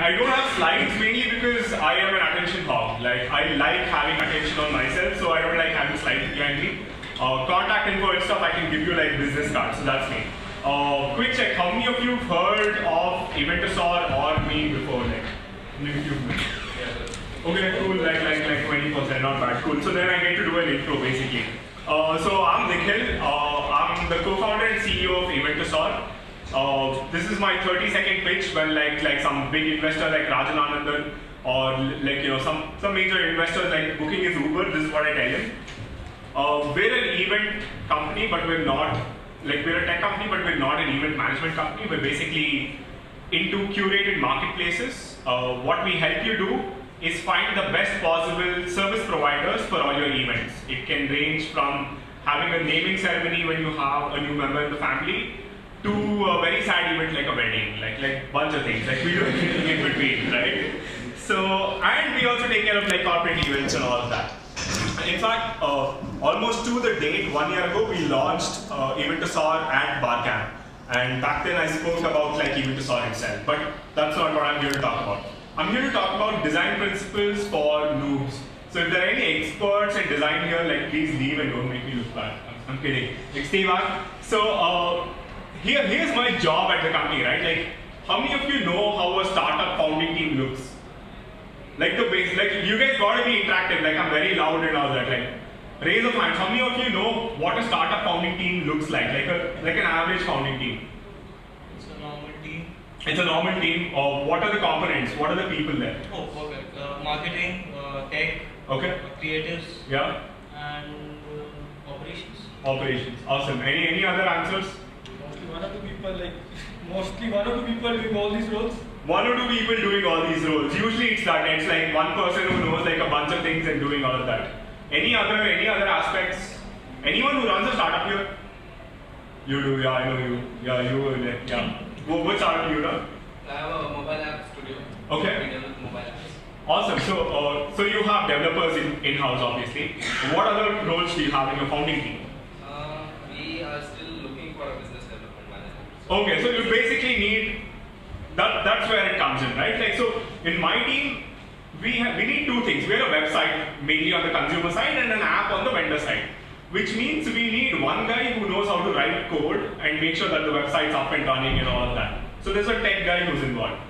I don't have slides mainly because I am an attention hog. Like I like having attention on myself, so I don't like having slides behind me. Contact info and stuff, I can give you like business cards, so that's me. Quick check, how many of you have heard of Eventosaur or me before? Like, okay, cool, like 20%, not bad, cool. So then I get to do an intro basically. So I'm Nikhil, I'm the co-founder and CEO of Eventosaur. This is my 30-second pitch when like some big investor like Rajan Anandan or like some major investors like booking his Uber, this is what I tell him. We're an event company, but we're not, we're a tech company, but we're not an event management company. We're basically into curated marketplaces. What we help you do is find the best possible service providers for all your events. It can range from having a naming ceremony when you have a new member in the family to a very sad event like a wedding, like bunch of things. Like we do everything in between, right? So, and we also take care of like corporate events and all of that. In fact, almost to the date, 1 year ago, we launched Eventosaur at Barcamp. And back then I spoke about like Eventosaur itself, but that's not what I'm here to talk about. I'm here to talk about design principles for noobs. So if there are any experts in design here, like please leave and don't make me look bad. I'm kidding. Like stay back. So here's my job at the company, right? Like how many of you know how a startup founding team looks? Like the base, like you guys gotta be interactive, like I'm very loud and all that. Like raise of hands, how many of you know what a startup founding team looks like an average founding team? It's a normal team. It's a normal team. What are the components? What are the people there? Oh, okay. Marketing, tech, okay. Creatives, yeah, and operations. Operations. Awesome. Any other answers? Mostly one or two people doing all these roles. One or two people doing all these roles. Usually it's that. It's like one person who knows like a bunch of things and doing all of that. Any other aspects? Anyone who runs a startup here? You do, yeah, I know you. Yeah, you, yeah. What startup do you run? I have a mobile app studio. Okay. We develop mobile apps. Awesome. So you have developers in-house, obviously. What other roles do you have in your founding team? We are still looking for a business development manager. Okay, so you basically need that's where it comes in, right? Like so, in my team, we need two things. We're a website mainly on the consumer side and an app on the vendor side, which means we need one guy who knows how to write code and make sure that the website's up and running and all of that. So there's a tech guy who's involved.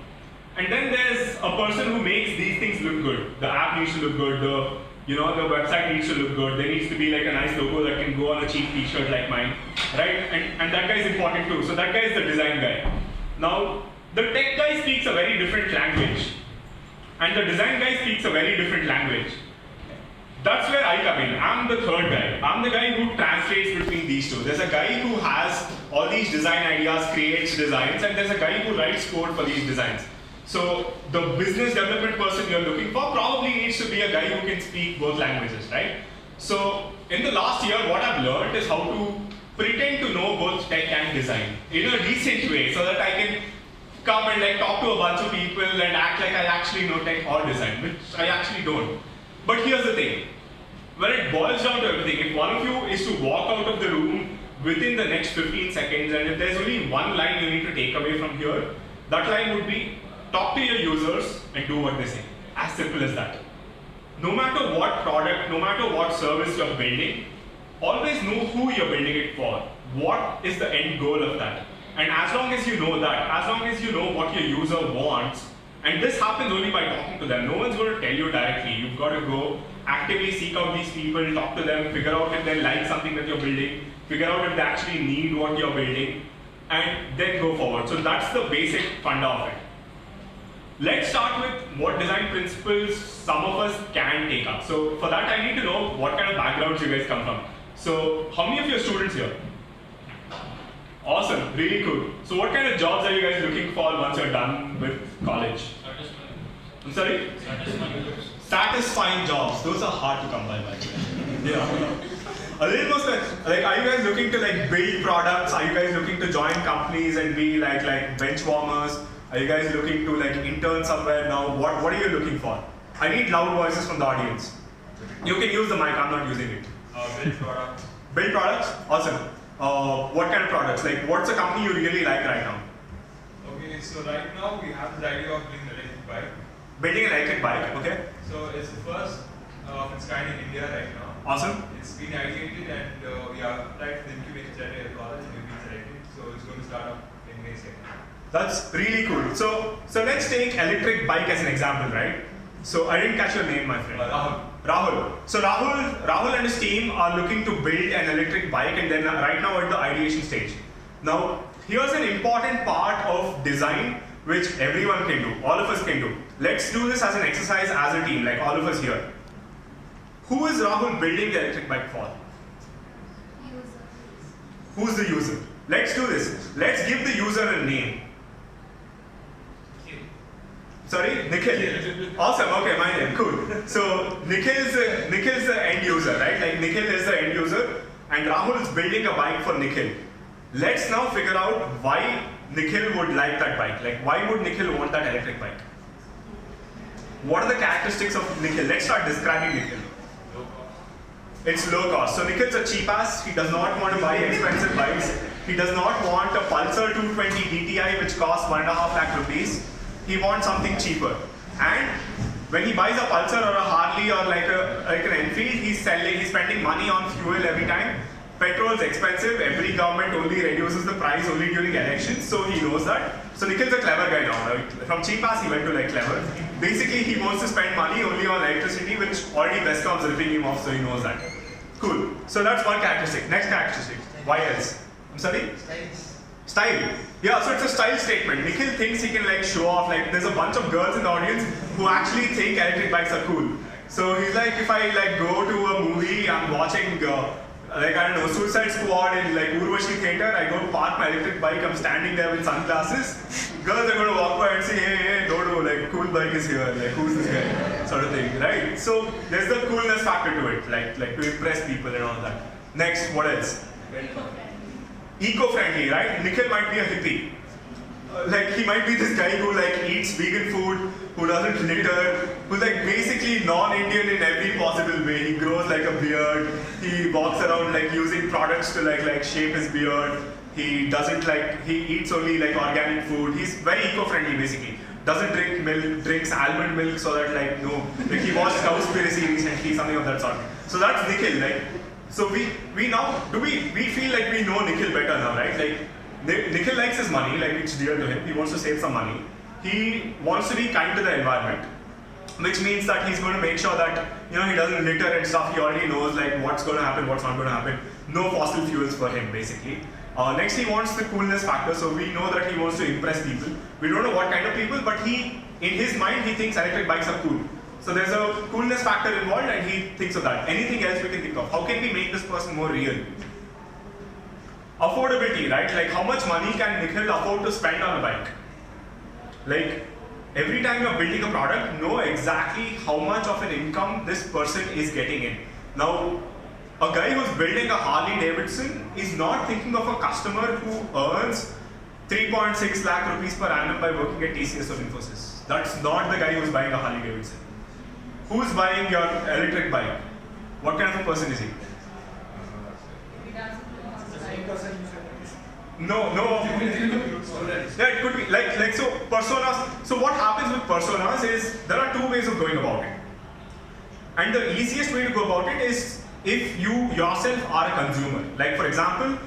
And then there's a person who makes these things look good. The app needs to look good, the website needs to look good. There needs to be like a nice logo that can go on a cheap t-shirt like mine, right? And that guy is important too. So that guy is the design guy. Now, the tech guy speaks a very different language, and the design guy speaks a very different language. That's where I come in. I'm the third guy. I'm the guy who translates between these two. There's a guy who has all these design ideas, creates designs, and there's a guy who writes code for these designs. So the business development person you're looking for probably needs to be a guy who can speak both languages, right? So in the last year, what I've learned is how to pretend to know both tech and design in a decent way, so that I can come and like talk to a bunch of people and act like I actually know tech or design, which I actually don't. But here's the thing, when it boils down to everything, if one of you is to walk out of the room within the next 15 seconds, and if there's only one line you need to take away from here, that line would be, talk to your users and do what they say. As simple as that. No matter what product, no matter what service you're building, always know who you're building it for. What is the end goal of that? And as long as you know that, as long as you know what your user wants, and this happens only by talking to them. No one's going to tell you directly. You've got to go actively seek out these people, talk to them, figure out if they like something that you're building, figure out if they actually need what you're building, and then go forward. So that's the basic funda of it. Let's start with what design principles some of us can take up. So for that, I need to know what kind of backgrounds you guys come from. So how many of you are students here? Awesome, really cool. So what kind of jobs are you guys looking for once you're done with college? I'm sorry? Satisfying jobs. Those are hard to come by the way. Yeah. A little more, like, are you guys looking to like build products? Are you guys looking to join companies and be like bench warmers? Are you guys looking to like intern somewhere now? What are you looking for? I need loud voices from the audience. You can use the mic, I'm not using it. Build products. Build products? Awesome. What kind of products? Like, what's a company you really like right now? Okay, so right now we have this idea of doing bike. Building an electric bike, okay? So it's the first of its kind in India right now. Awesome. It's been ideated and we are applied to the incubator center at college and we've been selected. So it's going to start up in May 2nd. That's really cool. So let's take electric bike as an example, right? So I didn't catch your name, my friend. Rahul. Rahul. So Rahul and his team are looking to build an electric bike, and then right now at the ideation stage. Now, here's an important part of design which everyone can do, all of us can do. Let's do this as an exercise as a team, like all of us here. Who is Rahul building the electric bike for? Who's the user? Let's do this. Let's give the user a name. Sorry, Nikhil. Awesome. Okay, my name. Cool. So Nikhil's the end user, right? Like Nikhil is the end user, and Rahul is building a bike for Nikhil. Let's now figure out why Nikhil would like that bike. Like, why would Nikhil want that electric bike? What are the characteristics of Nikhil? Let's start describing Nikhil. It's low cost. So Nikhil's a cheap ass. He does not want to buy expensive bikes. He does not want a Pulsar 220 DTI which costs 1.5 lakh rupees. He wants something cheaper. And when he buys a Pulsar or a Harley or like an Enfield, he's spending money on fuel every time. Petrol is expensive. Every government only reduces the price only during elections, so he knows that. So Nikhil's a clever guy now. Right? From cheap ass, he went to like clever. Basically, he wants to spend money only on electricity, which already Bestcom's ripping him off, so he knows that. Cool. So that's one characteristic. Next characteristic. Why else? I'm sorry? Style. Yeah, so it's a style statement. Nikhil thinks he can like show off. Like there's a bunch of girls in the audience who actually think electric bikes are cool. So he's like, if I like go to a movie, I'm watching like I don't know, Suicide Squad in like Urvashi Theatre, I go to park my electric bike, I'm standing there with sunglasses. Girls are going to walk by and say, hey, Dodo, like cool bike is here, like who's this guy, sort of thing, right? So there's the coolness factor to it, like to impress people and all that. Next, what else? Eco-friendly, right? Nikhil might be a hippie. Like he might be this guy who like eats vegan food, who doesn't litter, who's like basically non-Indian in every possible way. He grows like a beard. He walks around like using products to like shape his beard. He doesn't like, he eats only like organic food. He's very eco-friendly basically. Doesn't drink milk, drinks almond milk so that like no, like he watched Cowspiracy recently, something of that sort. So that's Nikhil, like. So we now, we feel like we know Nikhil better now, right? Like Nikhil likes his money, like it's dear to him. He wants to save some money. He wants to be kind to the environment, which means that he's going to make sure that he doesn't litter and stuff. He already knows like what's going to happen, what's not going to happen. No fossil fuels for him, basically. Next, he wants the coolness factor. So we know that he wants to impress people. We don't know what kind of people, but in his mind, he thinks electric bikes are cool. So there's a coolness factor involved, and he thinks of that. Anything else we can think of? How can we make this person more real? Affordability, right? Like how much money can Nikhil afford to spend on a bike? Like every time you're building a product, know exactly how much of an income this person is getting in. Now, a guy who's building a Harley Davidson is not thinking of a customer who earns 3.6 lakh rupees per annum by working at TCS or Infosys. That's not the guy who's buying a Harley Davidson. Who's buying your electric bike? What kind of a person is he? No. Yeah, it could be like so personas. So what happens with personas is there are two ways of going about it. And the easiest way to go about it is if you yourself are a consumer. Like for example,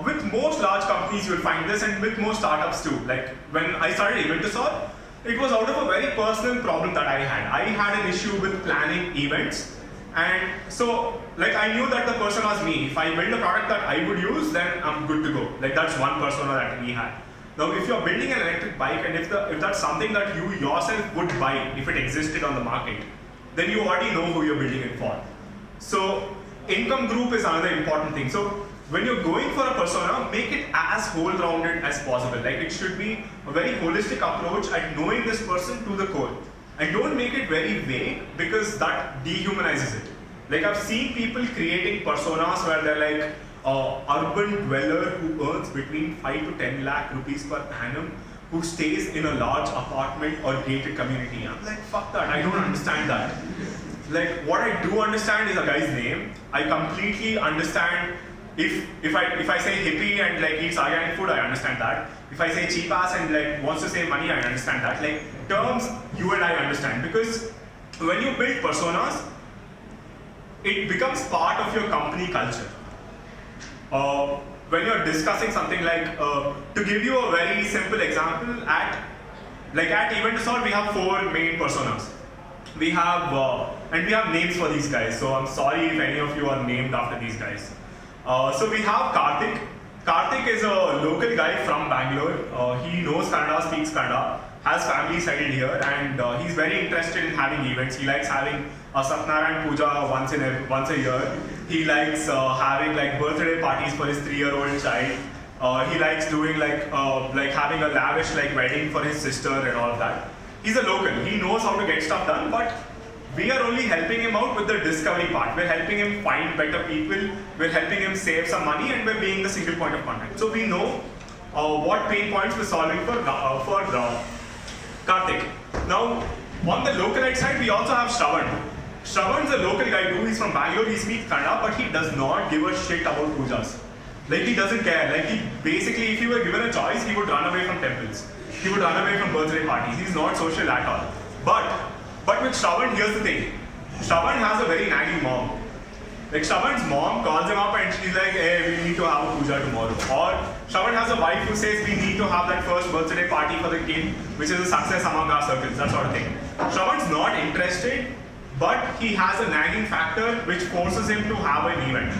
with most large companies you will find this, and with most startups too. Like when I started Eventosaur, it was out of a very personal problem that I had. I had an issue with planning events. And so, like I knew that the person was me. If I build a product that I would use, then I'm good to go. Like that's one persona that we had. Now, if you're building an electric bike, and if that's something that you yourself would buy if it existed on the market, then you already know who you're building it for. So, income group is another important thing. So, when you're going for a persona, make it as whole-rounded as possible. Like it should be a very holistic approach at knowing this person to the core. And don't make it very vague because that dehumanizes it. Like I've seen people creating personas where they're like urban dweller who earns between 5 to 10 lakh rupees per annum, who stays in a large apartment or gated community. I'm like, fuck that, I don't understand that. Like what I do understand is a guy's name. I completely understand if I say hippie and like eats organic food, I understand that. if I say cheap ass and like wants to save money, I understand that. Like terms you and I understand, because when you build personas, it becomes part of your company culture. When you're discussing something like, to give you a very simple example, at Eventosaur we have 4 main personas. We have, and we have names for these guys, so I'm sorry if any of you are named after these guys. So we have Karthik. Karthik is a local guy from Bangalore. He knows Kannada, speaks Kannada, has family settled here, and he's very interested in having events. He likes having a Satnarayan Puja once a year. He likes having like birthday parties for his 3-year-old child. He likes doing like having a lavish like wedding for his sister and all of that. He's a local. He knows how to get stuff done, but we are only helping him out with the discovery part. We're helping him find better people. We're helping him save some money, and we're being the single point of contact. So we know what pain points we're solving for Karthik. Now, on the localite side, we also have Shravan. Shravan's a local guy too. He's from Bangalore. He speaks Kannada, but he does not give a shit about pujas. Like he doesn't care. Like he basically, if he were given a choice, he would run away from temples. He would run away from birthday parties. He's not social at all. But with Shravan, here's the thing. Shravan has a very nagging mom. Like Shravan's mom calls him up and she's like, hey, we need to have a puja tomorrow. Or Shravan has a wife who says we need to have that first birthday party for the kid, which is a success among our circles, that sort of thing. Shravan's not interested, but he has a nagging factor which forces him to have an event.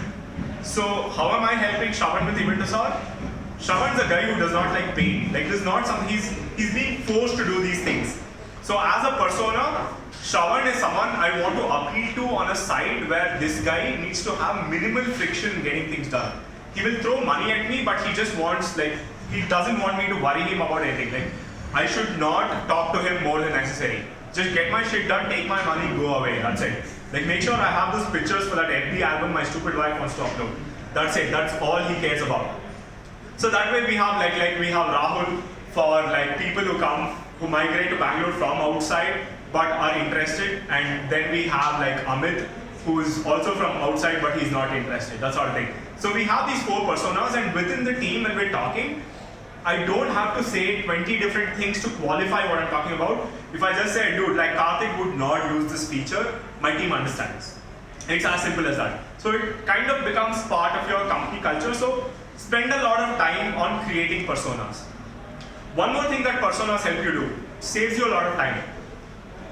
So how am I helping Shravan with Eventosaur? Shravan's a guy who does not like pain. Like this is not something, he's being forced to do these things. So as a persona, Shravan is someone I want to appeal to on a side where this guy needs to have minimal friction in getting things done. He will throw money at me, but he just wants, like, he doesn't want me to worry him about anything. Like, I should not talk to him more than necessary. Just get my shit done, take my money, go away. That's it. Like, make sure I have those pictures for that FB album my stupid wife wants to upload. That's it. That's all he cares about. So that way we have like we have Rahul for like people who migrate to Bangalore from outside but are interested, and then we have like Amit, who is also from outside but he's not interested, that sort of thing. So we have these 4 personas, and within the team when we're talking, I don't have to say 20 different things to qualify what I'm talking about. If I just say, dude, like Karthik would not use this feature, my team understands. It's as simple as that. So it kind of becomes part of your company culture. So spend a lot of time on creating personas. One more thing that personas help you do, saves you a lot of time.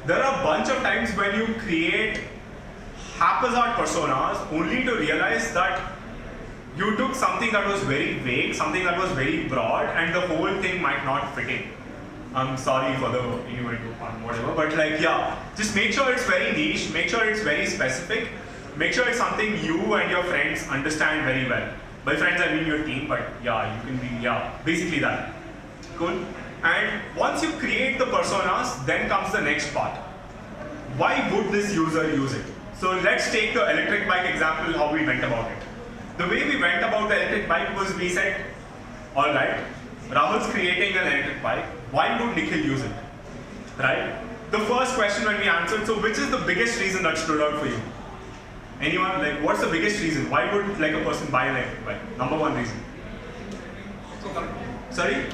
There are a bunch of times when you create haphazard personas only to realize that you took something that was very vague, something that was very broad, and the whole thing might not fit in. I'm sorry for the innuendo pun, whatever, but like, yeah, just make sure it's very niche, make sure it's very specific, make sure it's something you and your friends understand very well. By friends, I mean your team, but yeah, you can be, yeah, basically that. Cool. And once you create the personas, then comes the next part. Why would this user use it? So let's take the electric bike example, how we went about it. The way we went about the electric bike was we said, alright, Rahul's creating an electric bike, why would Nikhil use it? Right? The first question when we answered, so which is the biggest reason that stood out for you? Anyone? Like, what's the biggest reason? Why would like a person buy an electric bike? Number 1 reason. Sorry?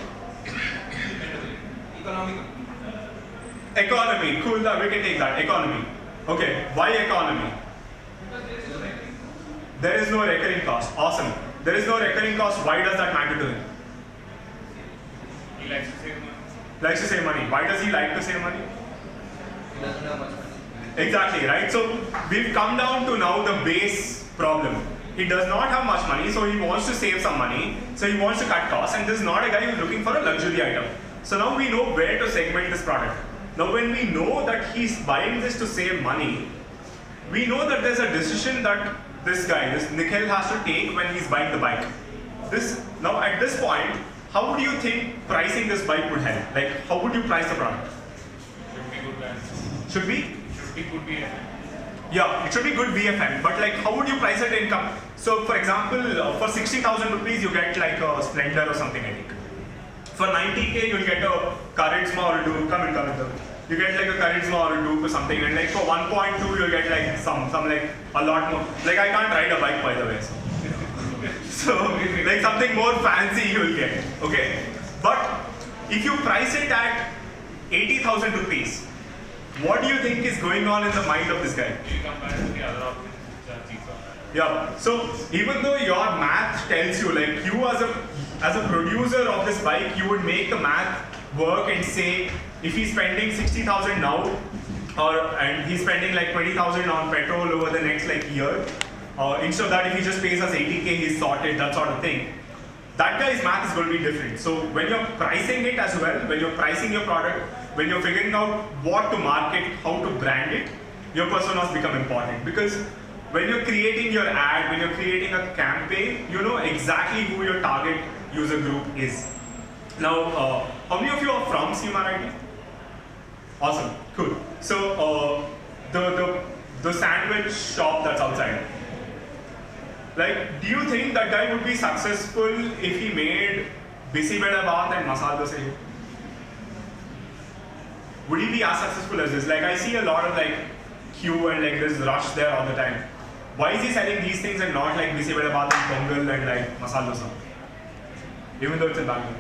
Economy. Cool, that we can take that. Economy. Okay, why economy? There is no recurring cost. Awesome. There is no recurring cost. Why does that matter to him? He likes to save money. Likes to save money. Why does he like to save money? He doesn't have much money. Exactly, right? So we've come down to now the base problem. He does not have much money, so he wants to save some money. So he wants to cut costs, and this is not a guy who's looking for a luxury item. So now we know where to segment this product. Now when we know that he's buying this to save money, we know that there's a decision that this guy, this Nikhil, has to take when he's buying the bike. Now at this point, how would you think pricing this bike would help? Like, how would you price the product? Should be good brands. Should be? Should be good BFM. Yeah, it should be good VFM, but like, how would you price it in income? So for example, for 60,000 rupees, you get like a Splendor or something, I think. For 90k, you'll get a Charisma or a Duke. Come in. You get like a Charisma or a Duke or something, and like for 1.2, you'll get like some like a lot more. Like I can't ride a bike, by the way. So like something more fancy you'll get. Okay. But if you price it at 80,000 rupees, what do you think is going on in the mind of this guy? You compare to the other options which are cheaper. Yeah. So even though your math tells you, like you as a producer of this bike, you would make the math work and say if he's spending 60,000 now, and he's spending like 20,000 on petrol over the next like year, instead of that if he just pays us 80k, he's sorted, that sort of thing. That guy's math is going to be different. So when you're pricing it as well, when you're pricing your product, when you're figuring out what to market, how to brand it, your personas become important. Because when you're creating your ad, when you're creating a campaign, you know exactly who your target user group is. Now, how many of you are from CMRIT? Awesome, cool. So the sandwich shop that's outside. Like, do you think that guy would be successful if he made bisi beda baat and masala dosa? Would he be as successful as this? Like, I see a lot of like queue and like this rush there all the time. Why is he selling these things and not like bisi beda baat and pongal and like masala dosa? Even though it's in Bangalore.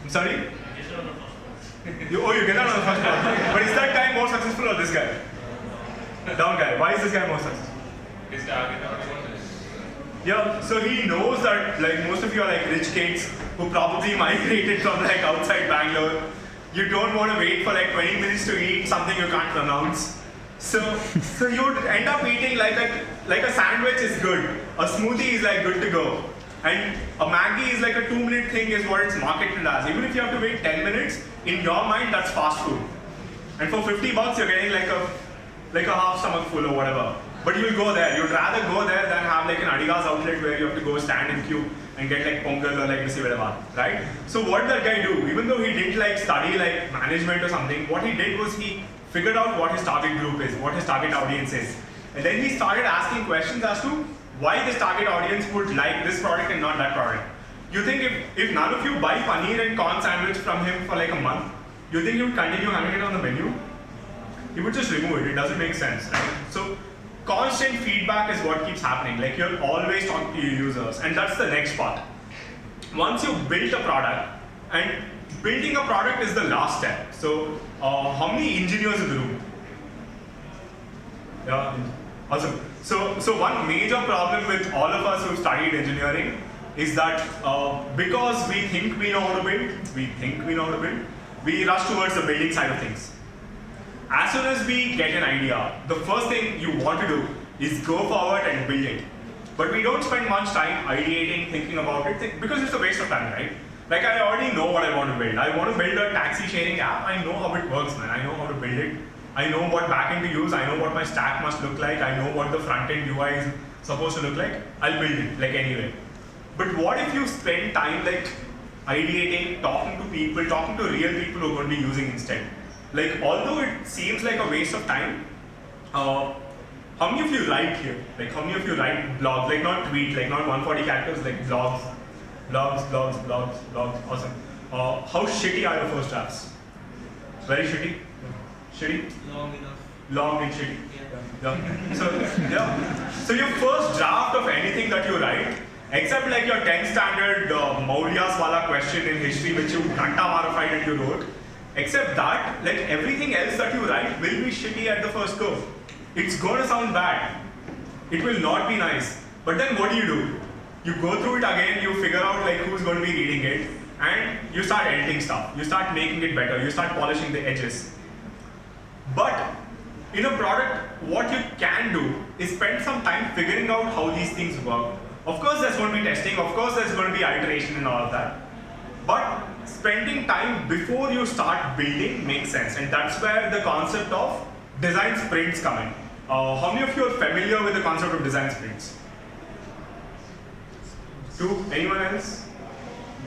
I'm sorry? You get that on the first one. But is that guy more successful or this guy? Down guy. Why is this guy more successful? His target audience is Yeah, so he knows that like most of you are like rich kids who probably migrated from like outside Bangalore. You don't want to wait for like 20 minutes to eat something you can't pronounce. So you'd end up eating like a sandwich is good. A smoothie is like good to go. And a Maggi is like a 2-minute thing is what it's marketed as. Even if you have to wait 10 minutes, in your mind that's fast food. And for 50 bucks you're getting like a half stomach full or whatever. But you'll go there. You'd rather go there than have like an Adidas outlet where you have to go stand in queue and get like pongal or like bisi beda baat, right? So what did that guy do? Even though he didn't like study like management or something, what he did was he figured out what his target group is, what his target audience is. And then he started asking questions as to why this target audience would like this product and not that product. You think if none of you buy paneer and corn sandwich from him for like a month, you think he would continue having it on the menu? He would just remove it. It doesn't make sense, right? So constant feedback is what keeps happening. Like you're always talking to your users, and that's the next part. Once you've built a product, and building a product is the last step. So how many engineers in the room? Yeah, awesome. So one major problem with all of us who studied engineering is that because we think we know how to build, we rush towards the building side of things. As soon as we get an idea, the first thing you want to do is go forward and build it. But we don't spend much time ideating, thinking about it, because it's a waste of time, right? Like I already know what I want to build. I want to build a taxi sharing app. I know how it works, man. I know how to build it. I know what backend to use. I know what my stack must look like. I know what the front-end UI is supposed to look like. I'll build it, like anyway. But what if you spend time like ideating, talking to people, talking to real people who are going to be using instead? Like, although it seems like a waste of time, how many of you write here? Like, how many of you write blogs? Like, not tweet, like not 140 characters, like blogs. Awesome. How shitty are your first drafts? Very shitty? Shitty? Long and shitty? Yeah. So your first draft of anything that you write, except like your 10th standard Maurya's wala question in history which you ghanta modified and you wrote, except that, like everything else that you write will be shitty at the first go. It's going to sound bad. It will not be nice. But then what do? You go through it again, you figure out like who's going to be reading it, and you start editing stuff. You start making it better. You start polishing the edges. But in a product, what you can do is spend some time figuring out how these things work. Of course, there's going to be testing. Of course, there's going to be iteration and all of that. But spending time before you start building makes sense, and that's where the concept of design sprints come in. How many of you are familiar with the concept of design sprints? Two? Anyone else?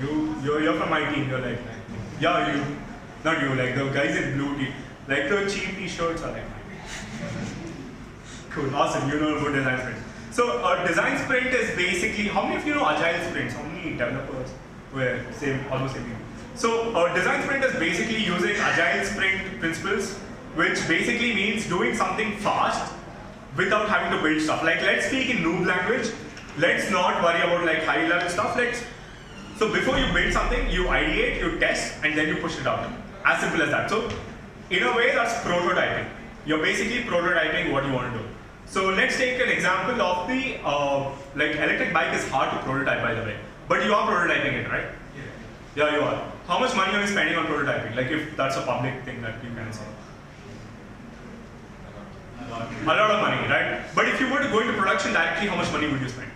You're from my team. You're like, yeah, you, not you. Like the guys in blue team, like the cheap t-shirts are like. Cool, awesome. You know about design sprints. So a design sprint is basically, how many of you know agile sprints? How many developers? Where almost same people. So a design sprint is basically using agile sprint principles, which basically means doing something fast without having to build stuff. Like let's speak in noob language. Let's not worry about like high level stuff. So before you build something, you ideate, you test, and then you push it out. As simple as that. So in a way, that's prototyping. You're basically prototyping what you want to do. So let's take an example of the, like electric bike is hard to prototype, by the way. But you are prototyping it, right? Yeah, you are. How much money are you spending on prototyping? Like if that's a public thing that you can say. A lot of money, right? But if you were to go into production directly, how much money would you spend?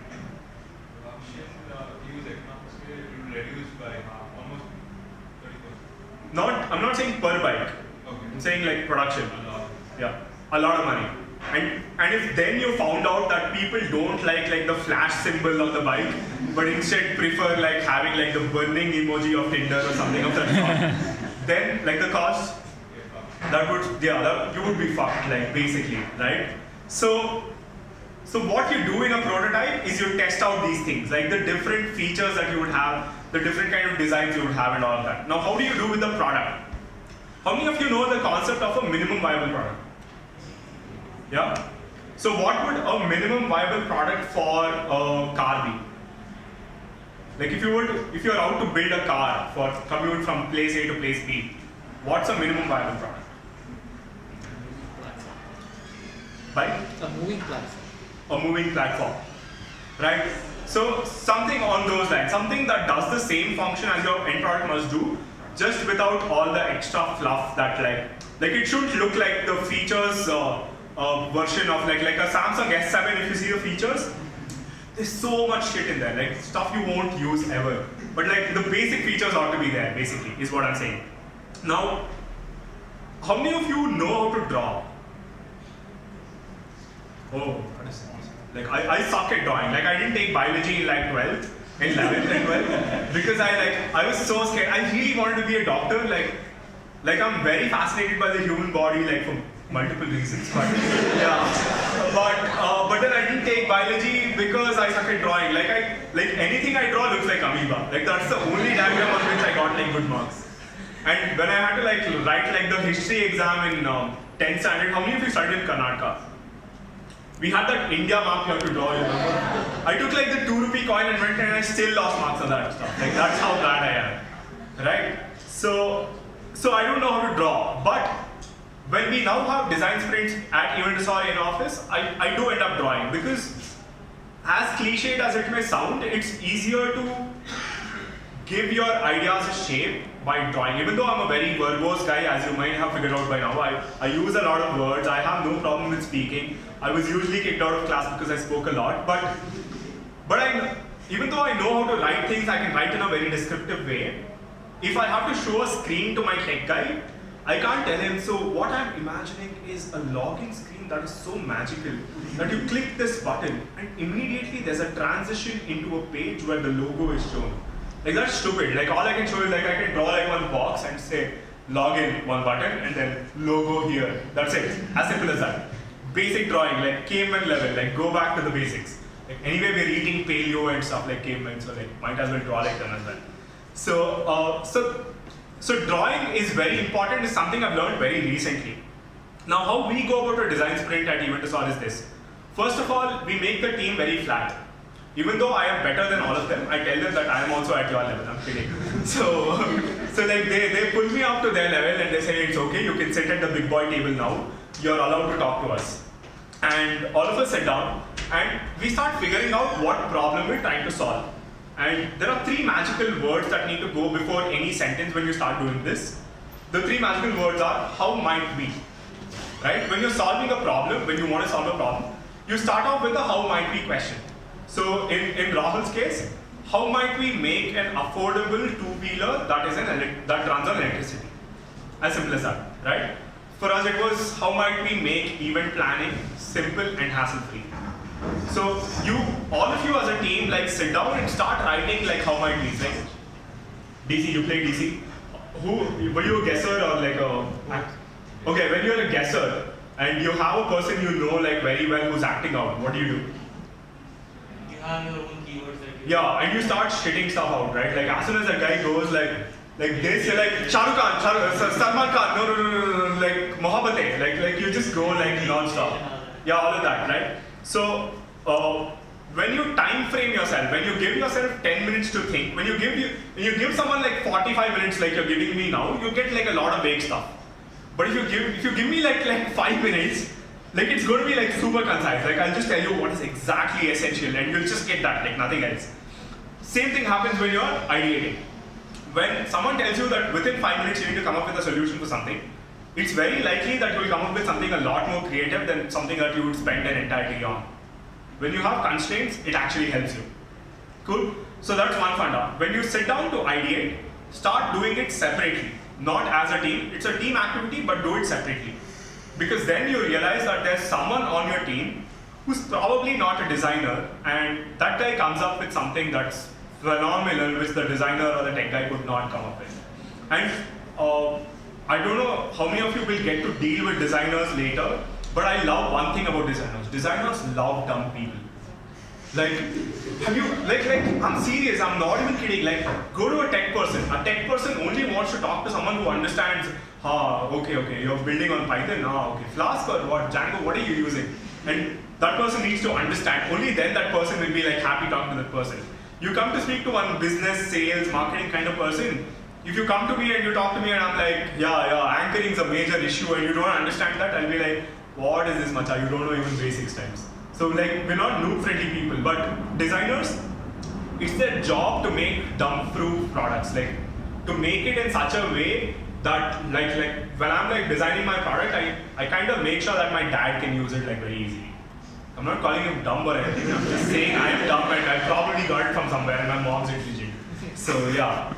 Reduced by almost 30%. I'm not saying per bike. Okay. I'm saying like production. A lot. Yeah, a lot of money. And if then you found out that people don't like the flash symbol of the bike, but instead prefer like having like the burning emoji of Tinder or something of that sort, then like the cost, you would be fucked, like basically, right? So what you do in a prototype is you test out these things, like the different features that you would have, the different kind of designs you would have and all of that. Now how do you do with the product? How many of you know the concept of a minimum viable product? Yeah? So what would a minimum viable product for a car be? Like if you're out to build a car for commute from place A to place B, what's a minimum viable product? Right? A moving platform. A moving platform, right? So something on those lines, something that does the same function as your end product must do, just without all the extra fluff that like it should look like the features version of like a Samsung S7. If you see the features, there's so much shit in there, like stuff you won't use ever. But like the basic features ought to be there, basically, is what I'm saying. Now, how many of you know how to draw? Oh, that is awesome. Like I suck at drawing. Like I didn't take biology in like 12th, in 11th and 12th because I was so scared. I really wanted to be a doctor. Like I'm very fascinated by the human body, like for multiple reasons. But yeah, but then I didn't take biology because I suck at drawing. Like anything I draw looks like amoeba. Like that's the only diagram on which I got like good marks. And when I had to like write like the history exam in 10th standard, how many of you studied in Karnataka? We had that India mark you have to draw, you remember? I took like the 2 rupee coin and went and I still lost marks on that stuff. Like that's how bad I am, right? So I don't know how to draw. But when we now have design sprints at Eventosaur in office, I do end up drawing because as cliched as it may sound, it's easier to give your ideas a shape by drawing. Even though I'm a very verbose guy, as you might have figured out by now, I use a lot of words. I have no problem with speaking. I was usually kicked out of class because I spoke a lot. But even though I know how to write things, I can write in a very descriptive way. If I have to show a screen to my tech guy, I can't tell him, so what I'm imagining is a login screen that is so magical that you click this button and immediately there's a transition into a page where the logo is shown. Like that's stupid. Like all I can show is like I can draw like one box and say login, one button, and then logo here. That's it. As simple as that. Basic drawing, like caveman level, like go back to the basics. Like anyway, we're eating paleo and stuff like cavemen, so like might as well draw like them as well. So drawing is very important. It's something I've learned very recently. Now, how we go about a design sprint at Eventosaur is this. First of all, we make the team very flat. Even though I am better than all of them, I tell them that I am also at your level. I'm kidding. So like they pull me up to their level and they say it's okay. You can sit at the big boy table now. You're allowed to talk to us. And all of us sit down and we start figuring out what problem we're trying to solve. And there are 3 magical words that need to go before any sentence when you start doing this. The 3 magical words are how might we, right? When you're solving a problem, when you want to solve a problem, you start off with a how might we question. So in Rahul's case, how might we make an affordable 2-wheeler that runs on electricity? As simple as that, right? For us, it was how might we make event planning simple and hassle-free. So all of you as a team, like sit down and start writing like how might we. Like DC, you play DC. Were you a guesser or like a? Okay, when you're a guesser and you have a person you know like very well who's acting out, what do? You have your own keywords that you. Yeah, and you start shitting stuff out, right? Like as soon as that guy goes like this, you're like Shah Rukh Khan, Salman Khan, no, like Mohabbatein, like you just go like non-stop. Yeah, all of that, right? So when you time frame yourself, when you give yourself 10 minutes to think, when you give someone like 45 minutes like you're giving me now, you get like a lot of vague stuff. But if you give me like 5 minutes, like it's going to be like super concise. Like I'll just tell you what is exactly essential and you'll just get that, like nothing else. Same thing happens when you're ideating. When someone tells you that within 5 minutes you need to come up with a solution for something, it's very likely that you will come up with something a lot more creative than something that you would spend an entire day on. When you have constraints, it actually helps you. Cool? So that's one funda. When you sit down to ideate, start doing it separately. Not as a team. It's a team activity, but do it separately. Because then you realize that there's someone on your team who's probably not a designer, and that guy comes up with something that's phenomenal, which the designer or the tech guy could not come up with. And I don't know how many of you will get to deal with designers later, but I love one thing about designers. Designers love dumb people. Like, have you, I'm serious, I'm not even kidding. Like, go to a tech person. A tech person only wants to talk to someone who understands, okay, you're building on Python, okay, Flask or what, Django, what are you using? And that person needs to understand. Only then that person will be like happy talking to that person. You come to speak to one business, sales, marketing kind of person. If you come to me and you talk to me and I'm like, yeah, anchoring is a major issue and you don't understand that, I'll be like, what is this macha? You don't know even basics times. So like, we're not noob-friendly people, but designers, it's their job to make dumb-proof products. Like, to make it in such a way that, like when I'm like designing my product, I kind of make sure that my dad can use it like very easily. I'm not calling him dumb or anything. I'm just saying I am dumb and I probably got it from somewhere and my mom's intelligent. So yeah,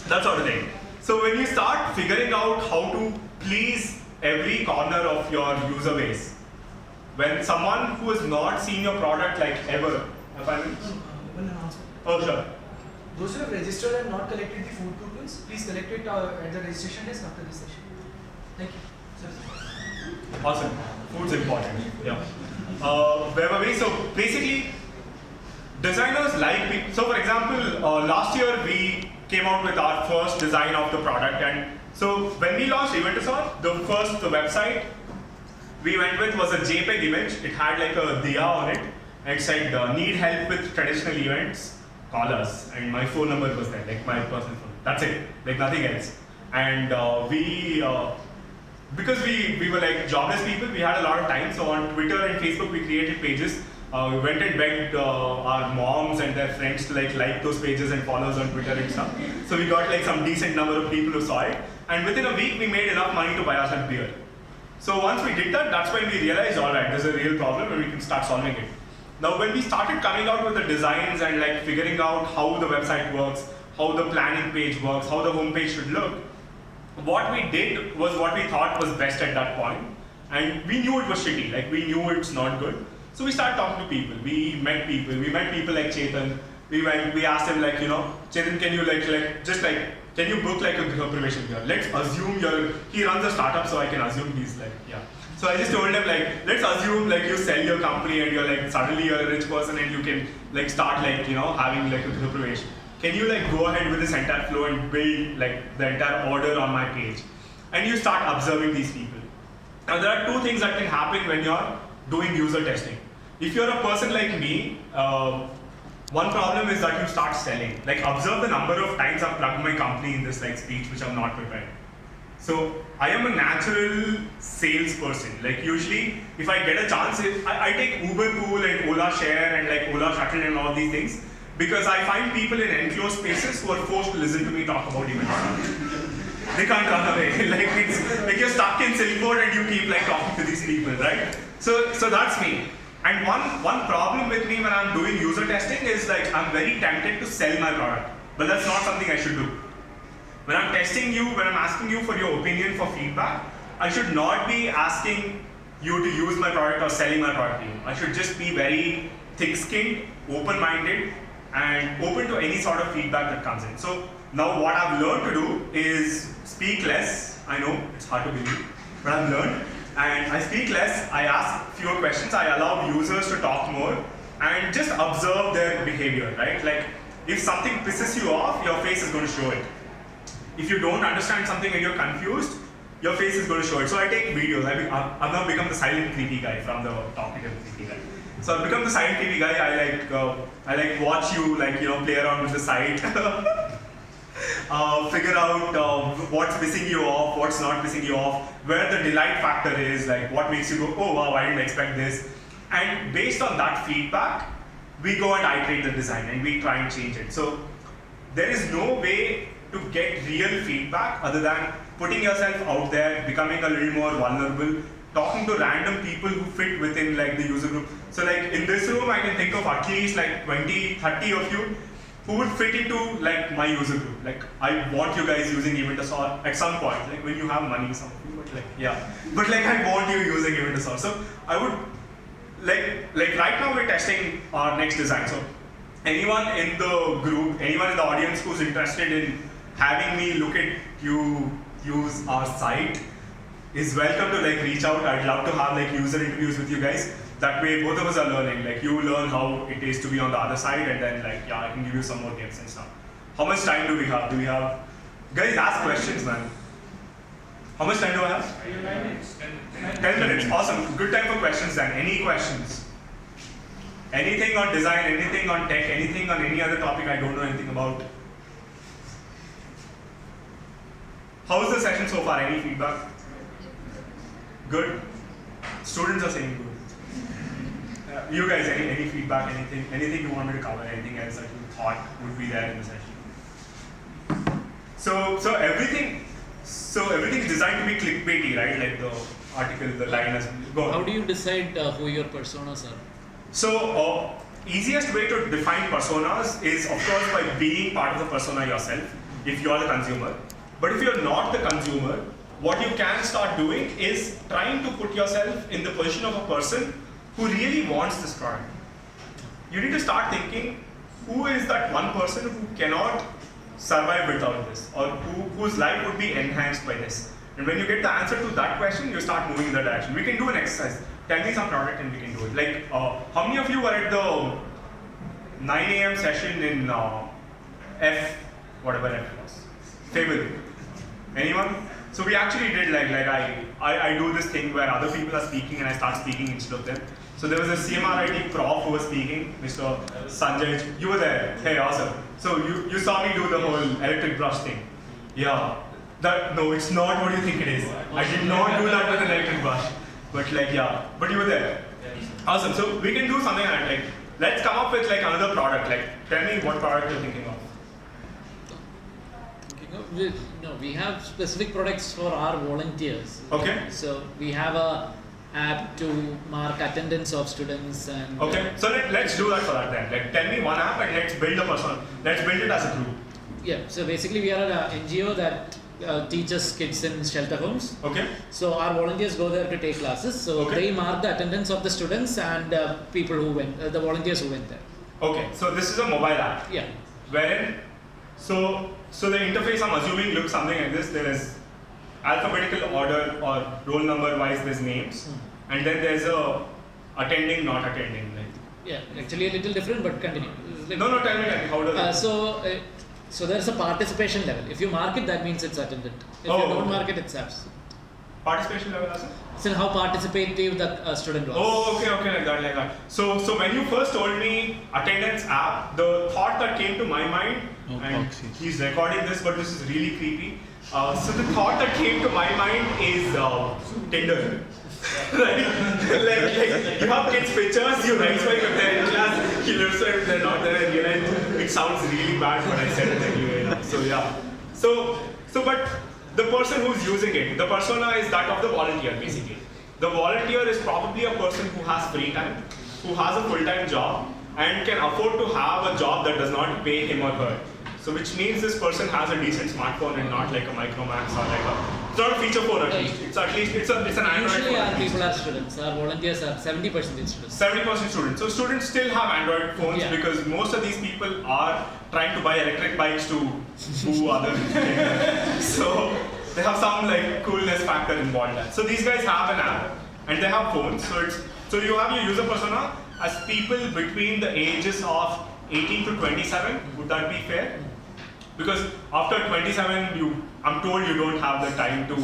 that sort of thing. So when you start figuring out how to please every corner of your user base, when someone who has not seen your product like ever, oh sure. Those who have registered and not collected the food tokens, please collect it at the registration desk after this session. Thank you. Awesome. Food's important. Yeah. Where were we? So basically, designers like people. So for example, last year we came out with our first design of the product, and so when we launched Eventosaur, the website we went with was a JPEG image. It had like a diya on it, and it said, "Need help with traditional events? Call us." And my phone number was there, like my personal phone. That's it, like nothing else. And because we were like jobless people, we had a lot of time. So on Twitter and Facebook, we created pages. We went and begged our moms and their friends to like those pages and follow us on Twitter and stuff. So we got like some decent number of people who saw it. And within a week, we made enough money to buy ourselves beer. So once we did that, that's when we realized, all right, there's a real problem and we can start solving it. Now, when we started coming out with the designs and like figuring out how the website works, how the planning page works, how the homepage should look, what we did was what we thought was best at that point. And we knew it was shitty, like we knew it's not good. So we started talking to people. We met people like Chetan. We asked him like, Chetan, can you can you book like a group here? Let's assume he runs a startup, so I can assume he's like, yeah. So I just told him like, let's assume like you sell your company and you're like, suddenly you're a rich person and you can like start like, having like a group. Can you like go ahead with this entire flow and build like the entire order on my page? And you start observing these people. Now there are two things that can happen when you're doing user testing. If you're a person like me, one problem is that you start selling. Like observe the number of times I've plugged my company in this like speech which I'm not prepared. So I am a natural salesperson. Like usually if I get a chance, I take Uber Pool and Ola Share and like Ola Shuttle and all these things, because I find people in enclosed spaces who are forced to listen to me talk about events. They can't run away. Like you're stuck in Silk Road and you keep like talking to these people, right? So that's me. And one problem with me when I'm doing user testing is like I'm very tempted to sell my product, but that's not something I should do. When I'm testing you, when I'm asking you for your opinion, for feedback, I should not be asking you to use my product or selling my product to you. I should just be very thick-skinned, open-minded, and open to any sort of feedback that comes in. So now what I've learned to do is speak less. I know, it's hard to believe, but I've learned. And I speak less, I ask fewer questions, I allow users to talk more, and just observe their behavior, right? Like, if something pisses you off, your face is going to show it. If you don't understand something and you're confused, your face is going to show it. So I take videos. I've now become the silent creepy guy from the talkative creepy guy. So I've become the site TV guy. I like watch you play around with the site, figure out what's pissing you off, what's not pissing you off, where the delight factor is, like what makes you go, oh wow, I didn't expect this. And based on that feedback, we go and iterate the design and we try and change it. So there is no way to get real feedback other than putting yourself out there, becoming a little more vulnerable, talking to random people who fit within like the user group. So like in this room, I can think of at least like 20, 30 of you who would fit into like my user group. Like I want you guys using Eventosaur at some point, like when you have money, some of you, but like yeah. But like I want you using Eventosaur. So I would like right now we're testing our next design. So anyone in the group, anyone in the audience who's interested in having me look at you use our site is welcome to like reach out. I'd love to have like user interviews with you guys. That way both of us are learning. Like you learn how it is to be on the other side, and then like yeah, I can give you some more tips and stuff. How much time do we have? Guys, ask questions, man. How much time do I have? 10 minutes. Awesome. Good time for questions then. Any questions? Anything on design, anything on tech, anything on any other topic I don't know anything about? How's the session so far? Any feedback? Good? Students are saying good. You guys, any feedback, anything you want me to cover, anything else that you thought would be there in the session? So everything is designed to be clickbaity, right? Like the article, the line has gone. How do you decide who your personas are? So easiest way to define personas is of course by being part of the persona yourself, if you are the consumer. But if you're not the consumer, what you can start doing is trying to put yourself in the position of a person who really wants this product. You need to start thinking, who is that one person who cannot survive without this, or whose life would be enhanced by this? And when you get the answer to that question, you start moving in that direction. We can do an exercise. Tell me some product and we can do it. Like, how many of you were at the 9 a.m. session in whatever F was? Fable. Anyone? So we actually did like I do this thing where other people are speaking and I start speaking instead of them. So there was a CMRIT prof who was speaking, Mr. Sanjay. You were there. Hey, awesome. So you saw me do the whole electric brush thing. Yeah. No, it's not what you think it is. I did not do that with an electric brush. But like yeah. But you were there. Awesome. So we can do something like let's come up with like another product. Like tell me what product you're thinking of. No, we have specific products for our volunteers. Okay. So we have a app to mark attendance of students and. Okay. So let's do that for that then. Like tell me one app and let's build a person. Let's build it as a group. Yeah. So basically, we are an NGO that teaches kids in shelter homes. Okay. So our volunteers go there to take classes. So they mark the attendance of the students and people who went, the volunteers who went there. Okay. So this is a mobile app. Yeah. Wherein, so the interface I'm assuming looks something like this. There is alphabetical order or roll number wise. There's names, and then there's a attending, not attending. Like. Yeah. Actually, a little different, but continue. Like, No. Tell me how does it? So there's a participation level. If you mark it, that means it's attended. If you don't mark it, it's absent. Participation level as well? So how participative the student was. Oh, okay, like that. So when you first told me attendance app, the thought that came to my mind, and he's recording this, but this is really creepy. So the thought that came to my mind is Tinder. like you have kids' pictures, you right swipe if they're in class, you left swipe if they're not there, and realize it sounds really bad, but I said it anyway. So yeah. So but the person who's using it, the persona is that of the volunteer basically. The volunteer is probably a person who has free time, who has a full-time job, and can afford to have a job that does not pay him or her. So which means this person has a decent smartphone and not like a Micromax or like it's not a feature phone at least. It's at least it's an Android Usually phone. our people are students. Our volunteers are 70% students. 70% students. So students still have Android phones because most of these people are trying to buy electric bikes to woo others. So they have some like coolness factor involved there. So these guys have an app and they have phones. So you have your user persona as people between the ages of 18 to 27. Would that be fair? Because after 27, I'm told you don't have the time to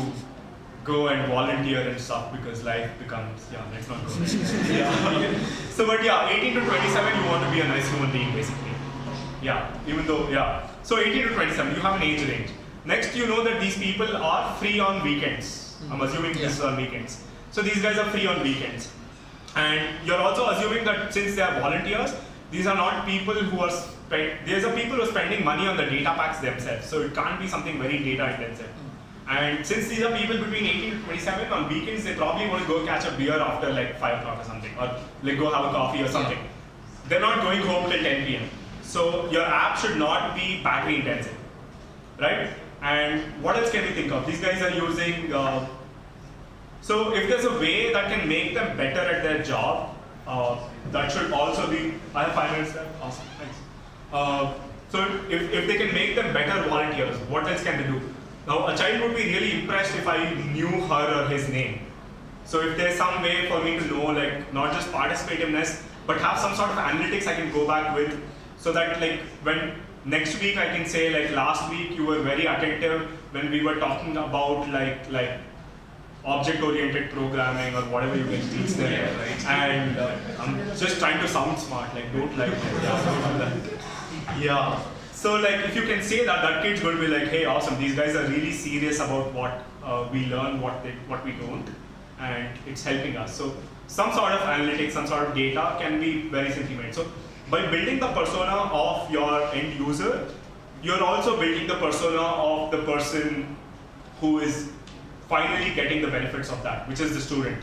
go and volunteer and stuff because life becomes, let's not go there. Yeah. So, but 18 to 27, you want to be a nice human being basically. So 18 to 27, you have an age range. Next, you know that these people are free on weekends. I'm assuming this is on weekends. So these guys are free on weekends. And you're also assuming that since they are volunteers, these are not people who are these are people who are spending money on the data packs themselves. So it can't be something very data intensive. And since these are people between 18 to 27, on weekends they probably want to go catch a beer after like 5 o'clock or something, or like go have a coffee or something. They're not going home till 10 p.m. So your app should not be battery intensive, right? And what else can we think of? These guys are using, so if there's a way that can make them better at their job, that should also be, I have 5 minutes left, awesome, thanks. So if they can make them better volunteers, what else can they do? Now a child would be really impressed if I knew her or his name. So if there's some way for me to know, like not just participativeness, but have some sort of analytics I can go back with, so that like when next week I can say like last week you were very attentive when we were talking about like object-oriented programming or whatever you can teach there. And I'm just trying to sound smart, like don't like that. Yeah. So like if you can say that, that kid's going to be like, hey, awesome, these guys are really serious about what we learn, what we don't, and it's helping us. So some sort of analytics, some sort of data can be very simply made. So by building the persona of your end user, you're also building the persona of the person who is finally getting the benefits of that, which is the student.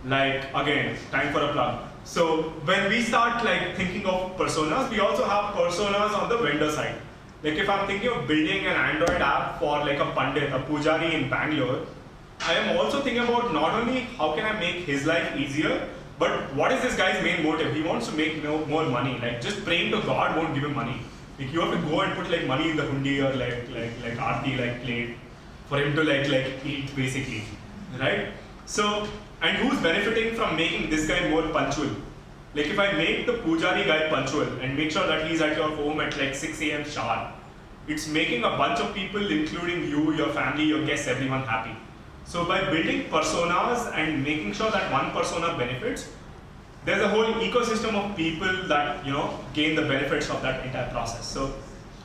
Like again, time for a plug. So when we start like thinking of personas, we also have personas on the vendor side. Like if I'm thinking of building an Android app for like a Pandit, a Pujari in Bangalore, I am also thinking about not only how can I make his life easier, but what is this guy's main motive? He wants to make more money. Like just praying to God won't give him money. Like you have to go and put like money in the hundi or like aarti like plate for him to like eat basically, right? So and who's benefiting from making this guy more punctual? Like if I make the Pujari guy punctual and make sure that he's at your home at like 6 a.m. sharp, it's making a bunch of people, including you, your family, your guests, everyone happy. So by building personas and making sure that one persona benefits, there's a whole ecosystem of people that gain the benefits of that entire process. So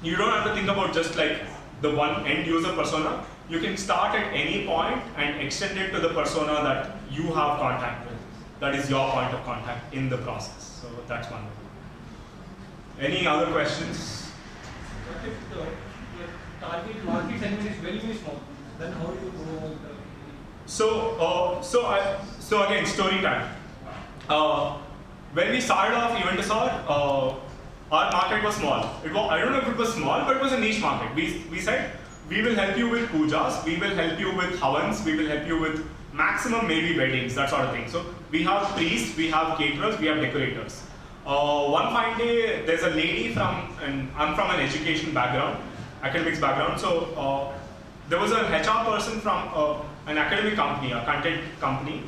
you don't have to think about just like the one end user persona. You can start at any point and extend it to the persona that you have contact with. That is your point of contact in the process. So that's one. Any other questions? But if the target market segment is very, very small, then how do you go? So again, story time. When we started off Eventosaur, our market was small. I don't know if it was small, but it was a niche market. We said, we will help you with pujas, we will help you with havans, we will help you with maximum maybe weddings, that sort of thing. So we have priests, we have caterers, we have decorators. One fine day, there's a lady I'm from an education background, academics background. So there was an HR person from an academic company, a content company,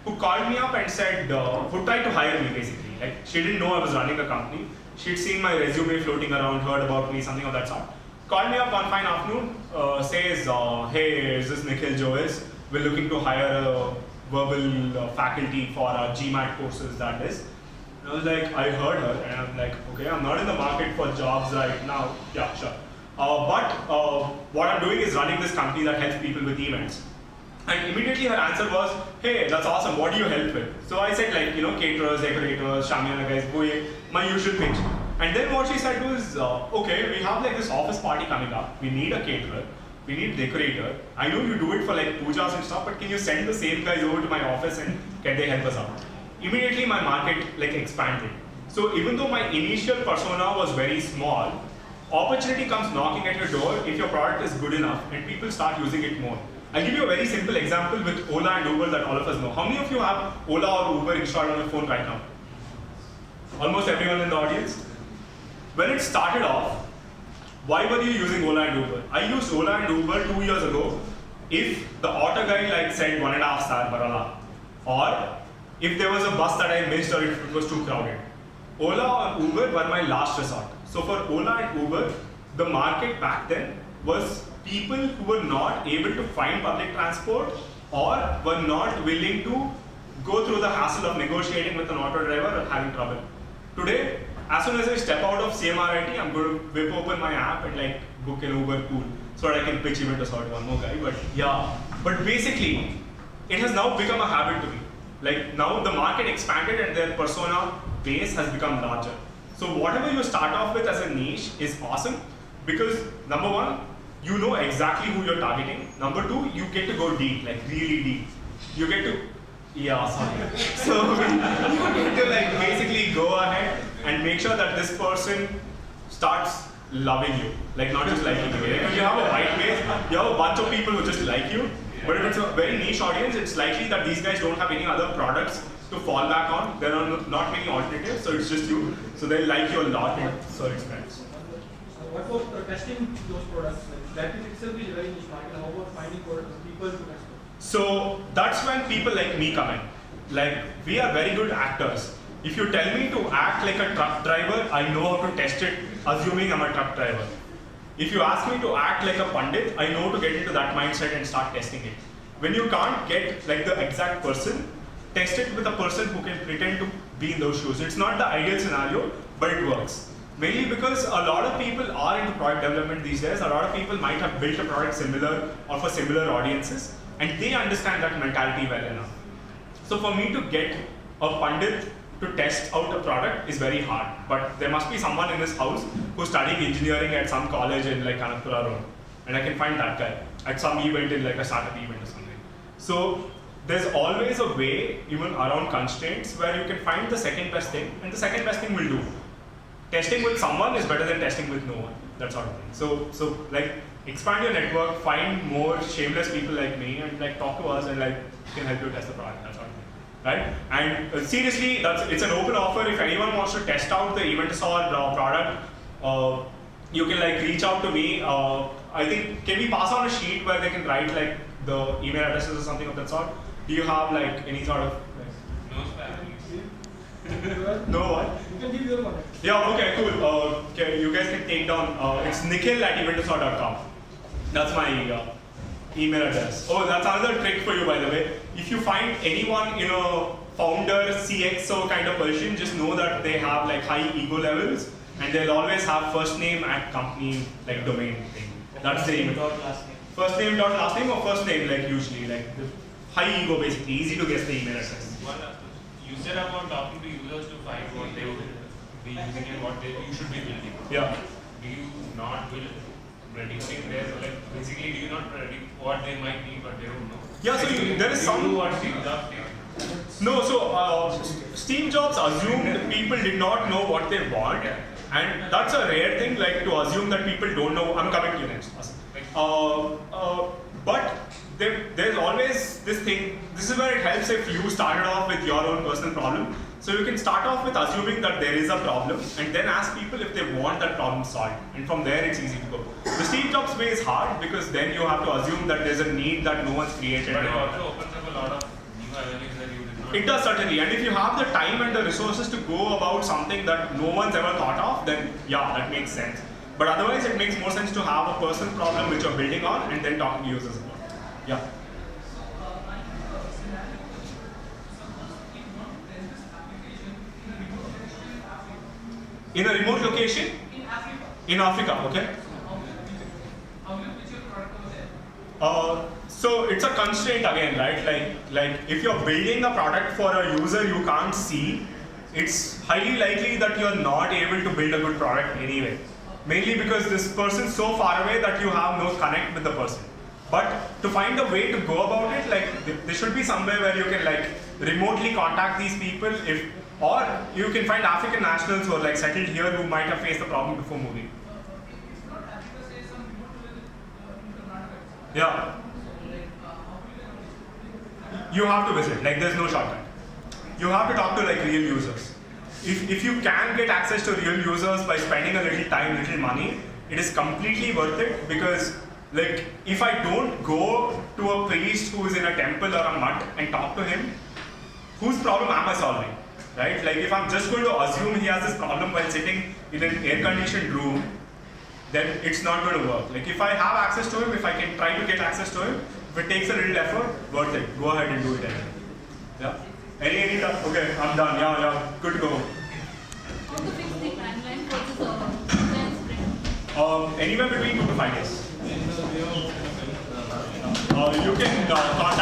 who called me up and said, who tried to hire me basically. Like she didn't know I was running a company. She'd seen my resume floating around, heard about me, something of that sort. Called me up one fine afternoon, says, hey, is this Nikhil Jois? We're looking to hire a verbal faculty for our GMAT courses, that is. And I was like, I heard her, and I'm like, okay, I'm not in the market for jobs right now. Yeah, sure. But what I'm doing is running this company that helps people with events. And immediately her answer was, hey, that's awesome, what do you help with? So I said like, caterers, decorators, Shamiana guys, my usual pitch. And then what she said was, okay, we have like this office party coming up. We need a caterer. We need a decorator. I know you do it for like pujas and stuff, but can you send the same guys over to my office and can they help us out? Immediately my market like expanded. So even though my initial persona was very small, opportunity comes knocking at your door if your product is good enough and people start using it more. I'll give you a very simple example with Ola and Uber that all of us know. How many of you have Ola or Uber installed on your phone right now? Almost everyone in the audience. When it started off, why were you using Ola and Uber? I used Ola and Uber 2 years ago if the auto guy like said 1.5 star Barala, or if there was a bus that I missed or if it was too crowded. Ola or Uber were my last resort. So for Ola and Uber, the market back then was people who were not able to find public transport or were not willing to go through the hassle of negotiating with an auto driver or having trouble. Today, as soon as I step out of CMRIT, I'm going to whip open my app and like book an Uber pool so that I can pitch Eventosaur to one more guy. But yeah, but basically, it has now become a habit to me. Like now the market expanded and their persona base has become larger. So whatever you start off with as a niche is awesome because number one, you know exactly who you're targeting. Number two, you get to go deep, like really deep. You get to, yeah, sorry. So you get to like basically go ahead and make sure that this person starts loving you, like not just liking you. Like, if you have a white base, you have a bunch of people who just like you. But if it's a very niche audience, it's likely that these guys don't have any other products to fall back on. There are not many alternatives, so it's just you. So they like you a lot, so it's nice. What about testing those products? Like, that is itself is very niche market. How about finding people to test? So that's when people like me come in. Like we are very good actors. If you tell me to act like a truck driver, I know how to test it, assuming I'm a truck driver. If you ask me to act like a pundit, I know to get into that mindset and start testing it. When you can't get like the exact person, test it with a person who can pretend to be in those shoes. It's not the ideal scenario, but it works. Mainly because a lot of people are into product development these days. A lot of people might have built a product similar or for similar audiences, and they understand that mentality well enough. So for me to get a pundit to test out a product is very hard, but there must be someone in this house who's studying engineering at some college in like Kanakpura Road, and I can find that guy at some event in like a startup event or something. So there's always a way, even around constraints, where you can find the second best thing, and the second best thing will do. Testing with someone is better than testing with no one, that sort of thing. So like expand your network, find more shameless people like me, and like talk to us, and like can help you test the product, that sort of thing. Right? And seriously, it's an open offer. If anyone wants to test out the Eventosaur product, you can like reach out to me. I think, can we pass on a sheet where they can write like the email addresses or something of that sort? Do you have like any sort of? No spam. No what? You can give your contact. Yeah, okay, cool. Okay, you guys can take down, it's nikhil@eventosaur.com. That's my email address. Oh, that's another trick for you, by the way. If you find anyone in a founder CXO kind of position, just know that they have like high ego levels, and they'll always have first name at company like domain thing. That's the email. First name dot last name or first name, like usually, like the high ego basically, easy to guess the email address. You said about talking to users to find what they would be using and what you should be building. Yeah. Do you not build predicting there? So like basically, do you not predict what they might need but they don't know? Yeah, so there is some. Do what Steve Jobs did? No, so Steve Jobs assumed people did not know what they want, and that's a rare thing, like to assume that people don't know. I'm coming to you next. But there's always this thing. This is where it helps if you started off with your own personal problem. So you can start off with assuming that there is a problem, and then ask people if they want that problem solved. And from there, it's easy to go. The Steve Jobs way is hard because then you have to assume that there's a need that no one's created. But it also opens up a lot of new avenues that you did not. It does certainly, and if you have the time and the resources to go about something that no one's ever thought of, then yeah, that makes sense. But otherwise, it makes more sense to have a personal problem which you're building on and then talking to users about. Yeah. In a remote location? In Africa, okay. So it's a constraint again, right? Like if you're building a product for a user you can't see, it's highly likely that you're not able to build a good product anyway. Mainly because this person's so far away that you have no connect with the person. But to find a way to go about it, like there should be somewhere where you can like remotely contact these people, or you can find African nationals who are like settled here who might have faced the problem before moving. Yeah. You have to visit, like there's no shortcut. You have to talk to like real users. If you can get access to real users by spending a little time, little money, it is completely worth it because like if I don't go to a priest who is in a temple or a mutt and talk to him, whose problem am I solving? Right? Like if I'm just going to assume he has this problem while sitting in an air-conditioned room, then it's not going to work. Like if I have access to him, if I can try to get access to him, if it takes a little effort, worth it. Go ahead and do it anyway. Yeah. Any okay, I'm done. Yeah, good to go. How to fix the timeline for this design sprint? Anywhere between 2 to 5 days. You can contact